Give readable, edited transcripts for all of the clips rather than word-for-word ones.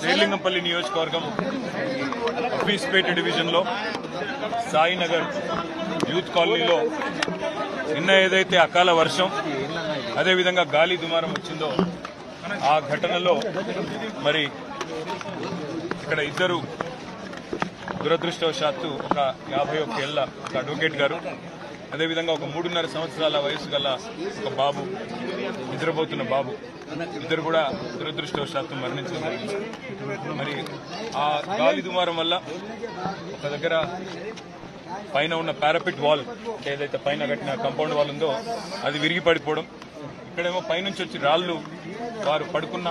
శ్రీలింగంపల్లి నియోజకవర్గం అఫీస్పేట డివిజన్లో సాయినగర్ యూత్ కాలనీలో నిన్న ఏదైతే అకాల వర్షం అదేవిధంగా గాలి దుమారం వచ్చిందో ఆ ఘటనలో మరి ఇక్కడ ఇద్దరు దురదృష్టవశాత్తు ఒక 51 ఏళ్ల ఒక అడ్వకేట్ గారు అదేవిధంగా ఒక 3.5 సంవత్సరాల వయసు గల ఒక బాబు నిద్రపోతున్న బాబు ఇద్దరు కూడా దురదృష్టవశాత్తు మరణించడం జరిగింది. మరి ఆ గాలి దుమారం వల్ల ఒక దగ్గర పైన ఉన్న పారాపిట్ వాల్ ఏదైతే పైన కట్టిన కాంపౌండ్ వాల్ ఉందో అది విరిగి పడిపోవడం, ఇక్కడేమో పైనుంచి వచ్చి రాళ్లు వారు పడుకున్న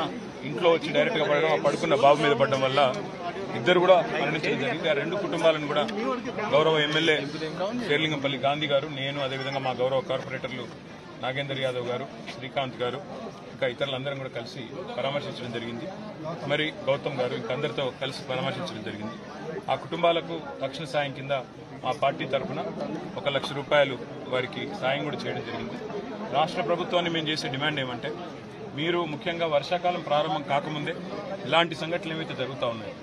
ఇంట్లో వచ్చి డైరెక్ట్ గా పడడం, ఆ పడుకున్న బాబు మీద పడడం వల్ల ఇద్దరు కూడా మరణించడం జరిగింది. ఆ రెండు కుటుంబాలను కూడా గౌరవ ఎమ్మెల్యే శ్రీలింగంపల్లి గాంధీ గారు, నేను అదేవిధంగా మా గౌరవ కార్పొరేటర్లు నాగేందర్ యాదవ్ గారు, శ్రీకాంత్ గారు ఇంకా ఇతరులందరం కూడా కలిసి పరామర్శించడం జరిగింది. మరి గౌతమ్ గారు ఇంకా అందరితో కలిసి పరామర్శించడం జరిగింది. ఆ కుటుంబాలకు తక్షణ సాయం కింద మా పార్టీ తరఫున 1 లక్ష రూపాయలు వారికి సాయం కూడా చేయడం జరిగింది. రాష్ట్ర ప్రభుత్వాన్ని మేము చేసే డిమాండ్ ఏమంటే, మీరు ముఖ్యంగా వర్షాకాలం ప్రారంభం కాకముందే ఇలాంటి సంఘటనలు ఏవైతే జరుగుతూ ఉన్నాయో,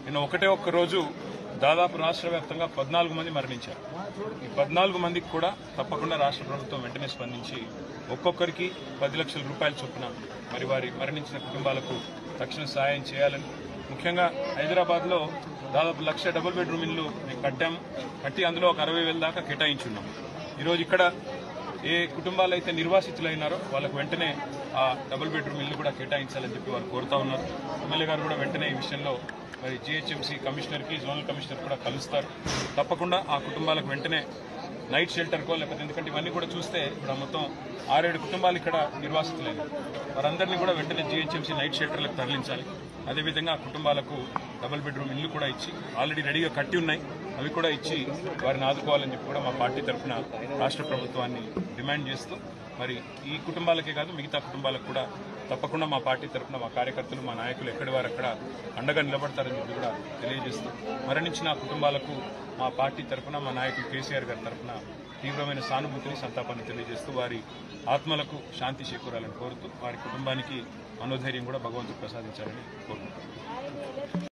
నిన్న ఒక్క రోజు దాదాపు రాష్ట్ర వ్యాప్తంగా 14 మంది మరణించారు. ఈ 14 మందికి కూడా తప్పకుండా రాష్ట్ర ప్రభుత్వం వెంటనే స్పందించి ఒక్కొక్కరికి 10 లక్షల రూపాయల చొప్పున మరి వారి మరణించిన కుటుంబాలకు తక్షణ సహాయం చేయాలని, ముఖ్యంగా హైదరాబాద్లో దాదాపు 1 లక్ష డబుల్ బెడ్రూమ్ ఇళ్లు మేము కట్టి అందులో ఒక 60,000 దాకా కేటాయించున్నాం. ఈరోజు ఇక్కడ ఏ కుటుంబాలు అయితే నిర్వాసితులైనారో వాళ్ళకు వెంటనే ఆ డబుల్ బెడ్రూమ్ ఇల్లు కూడా కేటాయించాలని చెప్పి వారు కోరుతా ఉన్నారు. ఎమ్మెల్యే గారు కూడా వెంటనే ఈ విషయంలో మరి జీహెచ్ఎంసీ కమిషనర్కి, జోనల్ కమిషనర్ కూడా కలుస్తారు. తప్పకుండా ఆ కుటుంబాలకు వెంటనే నైట్ షెల్టర్కో లేకపోతే, ఎందుకంటే ఇవన్నీ కూడా చూస్తే ఇప్పుడు మొత్తం 6-7 కుటుంబాలు ఇక్కడ నిర్వాసితులైనారు. వారందరినీ కూడా వెంటనే జీహెచ్ఎంసీ నైట్ షెల్టర్లకు తరలించాలి. అదేవిధంగా ఆ కుటుంబాలకు డబుల్ బెడ్రూమ్ ఇల్లు కూడా ఇచ్చి, ఆల్రెడీ రెడీగా కట్టి ఉన్నాయి, అవి కూడా ఇచ్చి వారిని ఆదుకోవాలని చెప్పి కూడా మా పార్టీ తరఫున రాష్ట్ర ప్రభుత్వాన్ని డిమాండ్ చేస్తూ, మరి ఈ కుటుంబాలకే కాదు మిగతా కుటుంబాలకు కూడా తప్పకుండా మా పార్టీ తరఫున మా కార్యకర్తలు, మా నాయకులు ఎక్కడి వారు అక్కడ అండగా నిలబడతారని చెప్పి కూడా తెలియజేస్తూ, మరణించిన కుటుంబాలకు మా పార్టీ తరఫున మా నాయకులు కేసీఆర్ గారి తరఫున తీవ్రమైన సానుభూతిని, సంతాపాన్ని తెలియజేస్తూ వారి ఆత్మలకు శాంతి చేకూరాలని కోరుతూ, వారి కుటుంబానికి మనోధైర్యం కూడా భగవంతుడు ప్రసాదించాలని కోరుకుంటున్నాను.